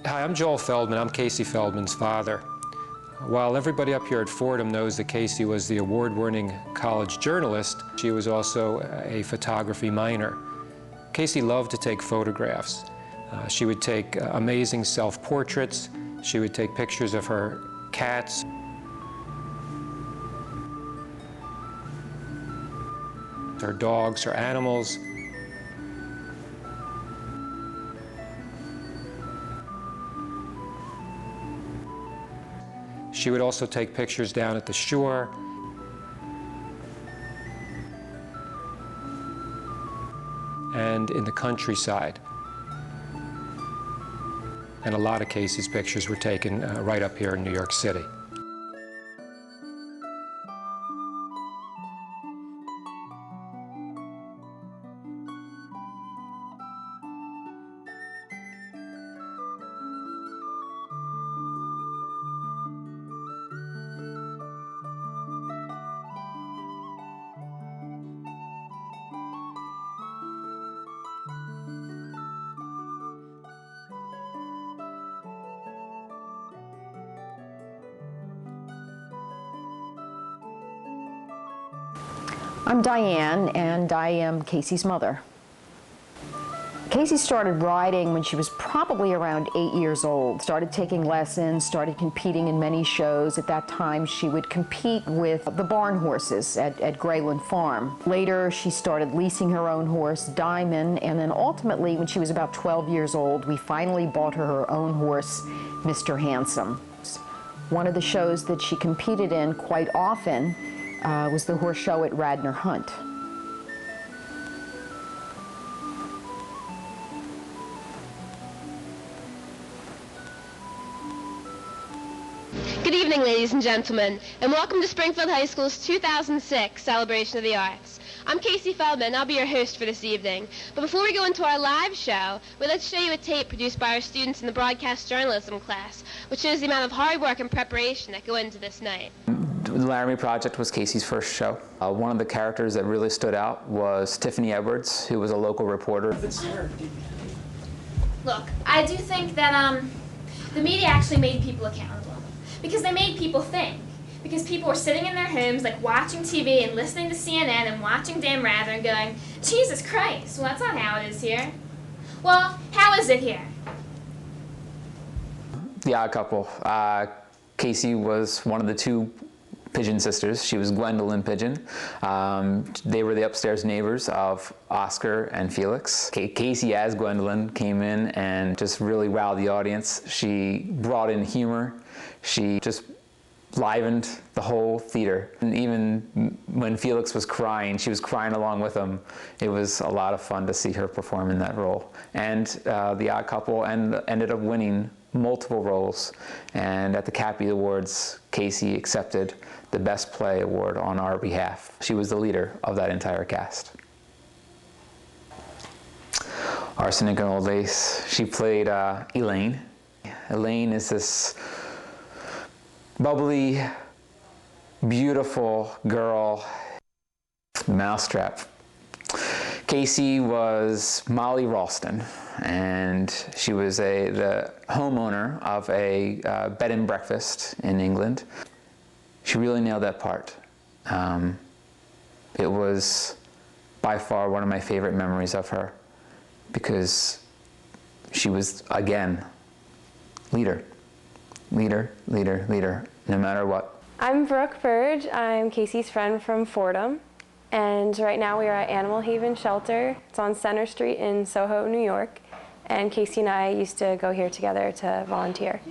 Hi, I'm Joel Feldman. I'm Casey Feldman's father. While everybody up here at Fordham knows that Casey was the award-winning college journalist, she was also a photography minor. Casey loved to take photographs. She would take amazing self-portraits. She would take pictures of her cats. Her dogs, her animals. She would also take pictures down at the shore. And in the countryside. And a lot of Casey's pictures were taken right up here in New York City. I'm Diane, and I am Casey's mother. Casey started riding when she was probably around 8 years old, started taking lessons, started competing in many shows. At that time, she would compete with the barn horses at Grayland Farm. Later, she started leasing her own horse, Diamond, and then ultimately, when she was about 12 years old, we finally bought her own horse, Mr. Handsome. One of the shows that she competed in quite often was the horse show at Radnor Hunt. Good evening, ladies and gentlemen, and welcome to Springfield High School's 2006 Celebration of the Arts. I'm Casey Feldman, I'll be your host for this evening. But before we go into our live show, we'd like to show you a tape produced by our students in the broadcast journalism class, which shows the amount of hard work and preparation that go into this night. The Laramie Project was Casey's first show. One of the characters that really stood out was Tiffany Edwards, who was a local reporter. Look, I do think that the media actually made people accountable, because they made people think. Because people were sitting in their homes, like watching TV and listening to CNN and watching Dan Rather and going, Jesus Christ, well, that's not how it is here. Well, how is it here? The Odd Couple. Casey was one of the two Pigeon sisters. She was Gwendolyn Pigeon. They were the upstairs neighbors of Oscar and Felix. Casey as Gwendolyn came in and just really wowed the audience. She brought in humor. She just livened the whole theater. And even when Felix was crying, she was crying along with him. It was a lot of fun to see her perform in that role. And The Odd Couple ended up winning multiple roles. And at the Cappy Awards, Casey accepted the Best Play Award on our behalf. She was the leader of that entire cast. Arsenic and Old Lace. She played Elaine. Elaine is this bubbly, beautiful girl. Mousetrap. Casey was Molly Ralston, and she was the homeowner of a bed and breakfast in England. She really nailed that part. It was by far one of my favorite memories of her, because she was, again, leader, leader, leader, leader, no matter what. I'm Brooke Burge. I'm Casey's friend from Fordham, and right now we are at Animal Haven Shelter. It's on Center Street in Soho, New York, and Casey and I used to go here together to volunteer.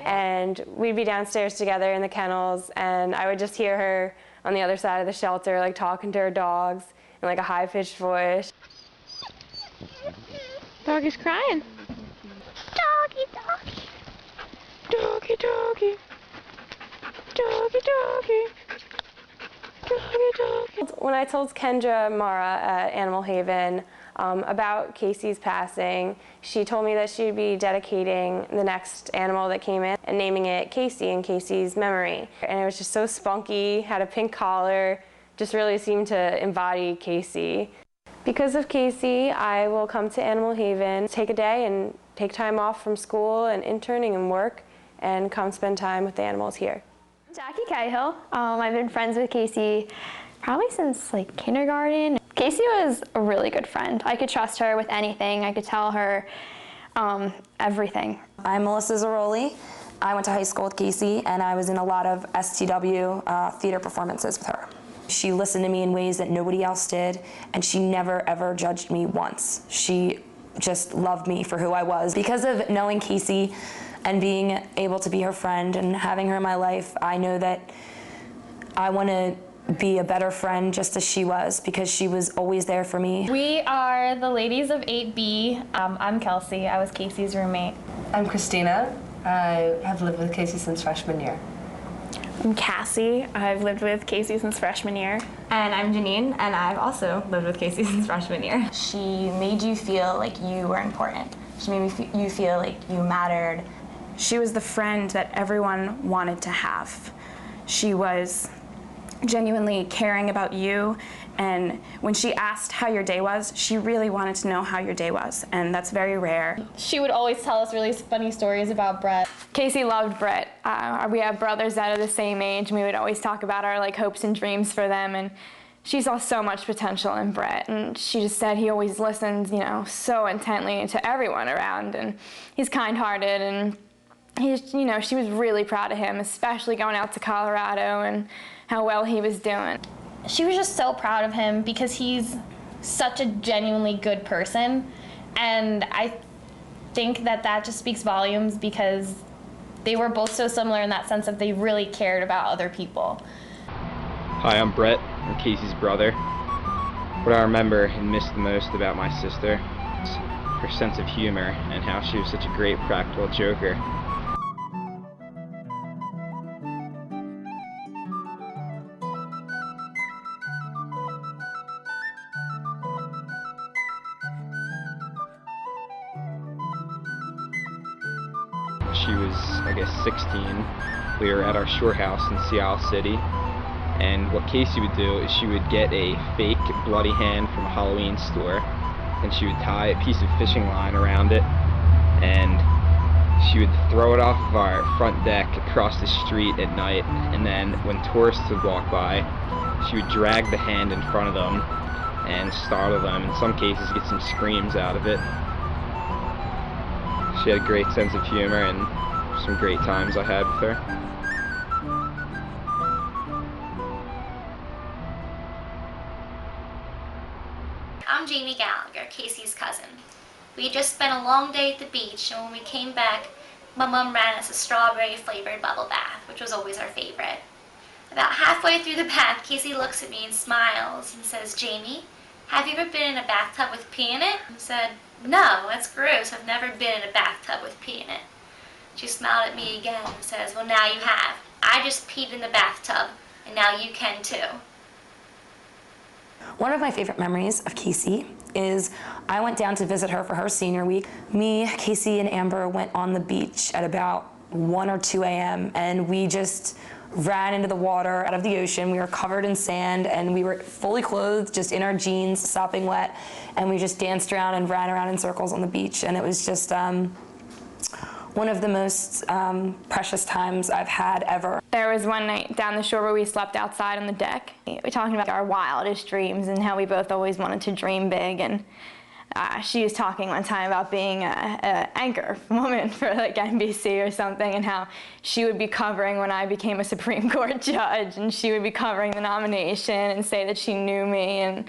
And we'd be downstairs together in the kennels, and I would just hear her on the other side of the shelter, like talking to her dogs in like a high-pitched voice. Dog is crying. Doggy, doggy. Doggy, doggy. Doggy, doggy. Doggy, doggy. When I told Kendra Mara at Animal Haven about Casey's passing, she told me that she'd be dedicating the next animal that came in and naming it Casey in Casey's memory. And it was just so spunky, had a pink collar, just really seemed to embody Casey. Because of Casey, I will come to Animal Haven, take a day and take time off from school and interning and work and come spend time with the animals here. Jackie Cahill. I've been friends with Casey probably since like kindergarten. Casey was a really good friend. I could trust her with anything. I could tell her everything. I'm Melissa Zaroli. I went to high school with Casey, and I was in a lot of STW theater performances with her. She listened to me in ways that nobody else did, and she never ever judged me once. She just loved me for who I was. Because of knowing Casey and being able to be her friend and having her in my life, I know that I want to be a better friend just as she was, because she was always there for me. We are the ladies of 8B. I'm Kelsey. I was Casey's roommate. I'm Christina. I have lived with Casey since freshman year. I'm Cassie. I've lived with Casey since freshman year. And I'm Janine, and I've also lived with Casey since freshman year. She made you feel like you were important. She made you feel like you mattered. She was the friend that everyone wanted to have. She was genuinely caring about you, and when she asked how your day was, she really wanted to know how your day was, and that's very rare. She would always tell us really funny stories about Brett. Casey loved Brett. We have brothers that are the same age, and we would always talk about our hopes and dreams for them, and she saw so much potential in Brett, and she just said he always listens, so intently to everyone around, and he's kind-hearted, and she was really proud of him, especially going out to Colorado and how well he was doing. She was just so proud of him because he's such a genuinely good person, and I think that just speaks volumes because they were both so similar in that sense that they really cared about other people. Hi, I'm Brett. I'm Casey's brother. What I remember and miss the most about my sister is her sense of humor and how she was such a great practical joker. She was, I guess, 16. We were at our shore house in Seattle City, and what Casey would do is she would get a fake bloody hand from a Halloween store, and she would tie a piece of fishing line around it, and she would throw it off of our front deck across the street at night, and then when tourists would walk by, she would drag the hand in front of them and startle them, in some cases get some screams out of it. She had a great sense of humor and some great times I had with her. I'm Jamie Gallagher, Casey's cousin. We just spent a long day at the beach, and when we came back, my mom ran us a strawberry-flavored bubble bath, which was always our favorite. About halfway through the bath, Casey looks at me and smiles and says, "Jamie, have you ever been in a bathtub with pee in it?" I said, "No, that's gross. I've never been in a bathtub with pee in it." She smiled at me again and says, "Well, now you have. I just peed in the bathtub, and now you can too." One of my favorite memories of Casey is I went down to visit her for her senior week. Me, Casey, and Amber went on the beach at about 1 or 2 a.m. and we just ran into the water out of the ocean. We were covered in sand and we were fully clothed, just in our jeans, sopping wet, and we just danced around and ran around in circles on the beach, and it was just one of the most precious times I've had ever. There was one night down the shore where we slept outside on the deck. We were talking about our wildest dreams and how we both always wanted to dream big, and she was talking one time about being an anchor woman for NBC or something, and how she would be covering when I became a Supreme Court judge, and she would be covering the nomination and say that she knew me, and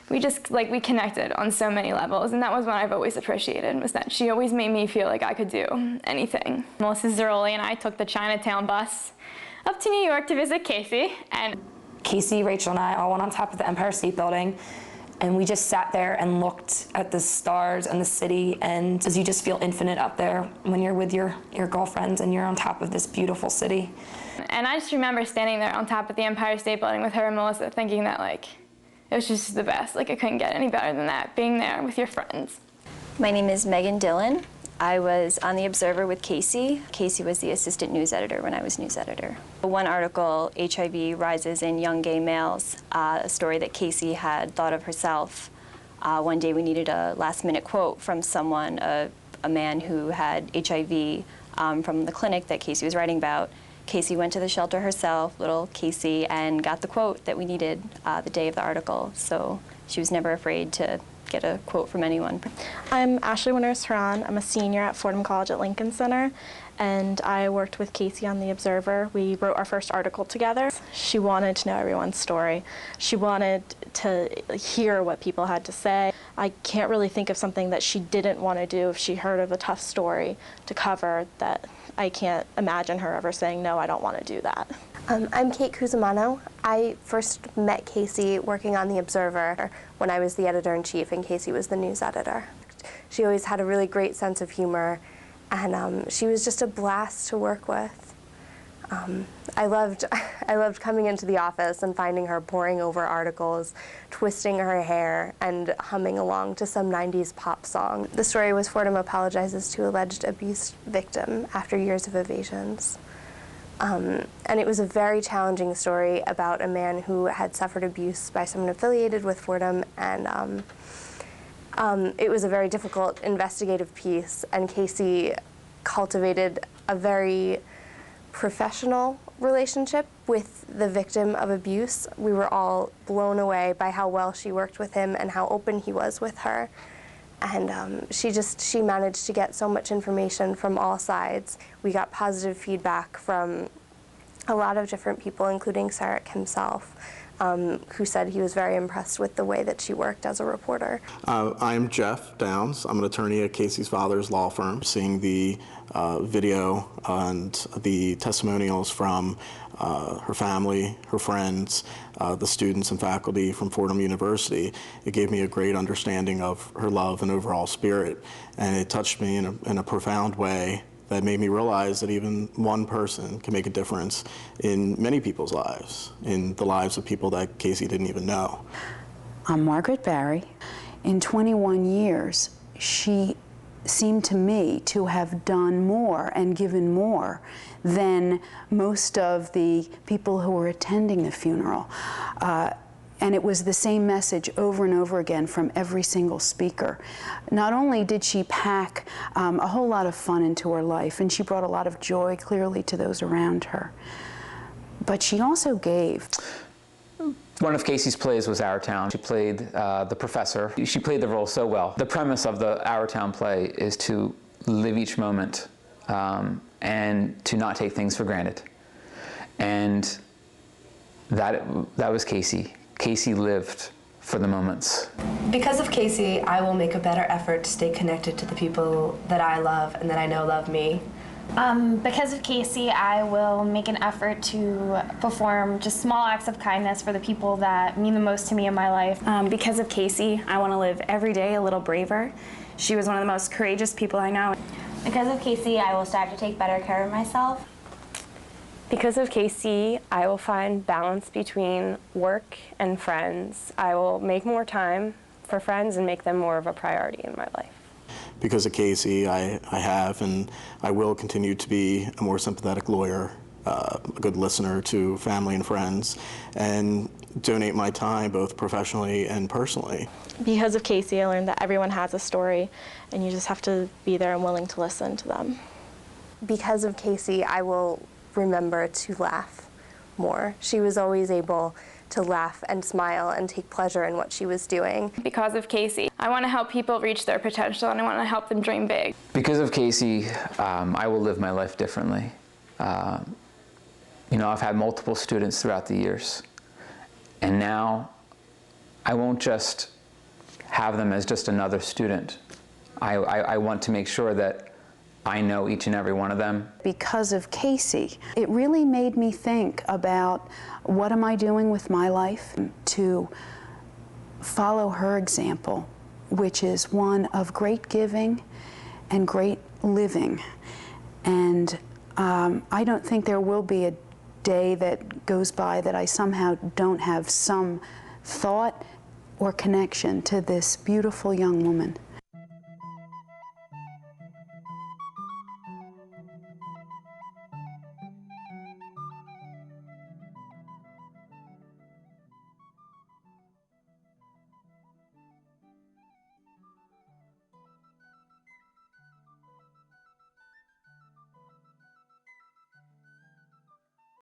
we just, we connected on so many levels, and that was what I've always appreciated, was that she always made me feel like I could do anything. Melissa Zaroli and I took the Chinatown bus up to New York to visit Casey, and Casey, Rachel, and I all went on top of the Empire State Building, and we just sat there and looked at the stars and the city, and you just feel infinite up there when you're with your girlfriends and you're on top of this beautiful city. And I just remember standing there on top of the Empire State Building with her and Melissa, thinking that it was just the best. It couldn't get any better than that, being there with your friends. My name is Megan Dillon. I was on The Observer with Casey. Casey was the assistant news editor when I was news editor. One article, HIV rises in young gay males, a story that Casey had thought of herself. One day we needed a last-minute quote from someone, a a man who had HIV from the clinic that Casey was writing about. Casey went to the shelter herself, little Casey, and got the quote that we needed the day of the article. So she was never afraid to get a quote from anyone. I'm Ashley Winters-Huron. I'm a senior at Fordham College at Lincoln Center, and I worked with Casey on The Observer. We wrote our first article together. She wanted to know everyone's story. She wanted to hear what people had to say. I can't really think of something that she didn't want to do if she heard of a tough story to cover that I can't imagine her ever saying, no, I don't want to do that. I'm Kate Cusimano. I first met Casey working on The Observer when I was the editor-in-chief and Casey was the news editor. She always had a really great sense of humor, and she was just a blast to work with. I loved coming into the office and finding her poring over articles, twisting her hair, and humming along to some 90s pop song. The story was Fordham apologizes to alleged abuse victim after years of evasions. And it was a very challenging story about a man who had suffered abuse by someone affiliated with Fordham, and it was a very difficult investigative piece, and Casey cultivated a very professional relationship with the victim of abuse. We were all blown away by how well she worked with him and how open he was with her. And she managed to get so much information from all sides. We got positive feedback from a lot of different people, including Sarek himself, who said he was very impressed with the way that she worked as a reporter. I'm Jeff Downs. I'm an attorney at Casey's father's law firm. Seeing the video and the testimonials from her family, her friends, the students and faculty from Fordham University, it gave me a great understanding of her love and overall spirit, and it touched me in a profound way that made me realize that even one person can make a difference in many people's lives, in the lives of people that Casey didn't even know. I'm Margaret Barry. In 21 years, she seemed to me to have done more and given more than most of the people who were attending the funeral. And it was the same message over and over again from every single speaker. Not only did she pack a whole lot of fun into her life, and she brought a lot of joy clearly to those around her, but she also gave. One of Casey's plays was Our Town. She played the professor. She played the role so well. The premise of the Our Town play is to live each moment and to not take things for granted. And that was Casey. Casey lived for the moments. Because of Casey, I will make a better effort to stay connected to the people that I love and that I know love me. Because of Casey, I will make an effort to perform just small acts of kindness for the people that mean the most to me in my life. Because of Casey, I want to live every day a little braver. She was one of the most courageous people I know. Because of Casey, I will strive to take better care of myself. Because of Casey, I will find balance between work and friends. I will make more time for friends and make them more of a priority in my life. Because of Casey, I have and I will continue to be a more sympathetic lawyer, a good listener to family and friends, and donate my time both professionally and personally. Because of Casey, I learned that everyone has a story, and you just have to be there and willing to listen to them. Because of Casey, I will remember to laugh more. She was always able to laugh and smile and take pleasure in what she was doing. Because of Casey, I want to help people reach their potential and I want to help them dream big. Because of Casey, I will live my life differently. You know, I've had multiple students throughout the years, and now I won't just have them as just another student. I want to make sure that I know each and every one of them. Because of Casey, it really made me think about what am I doing with my life to follow her example, which is one of great giving and great living. And I don't think there will be a day that goes by that I somehow don't have some thought or connection to this beautiful young woman.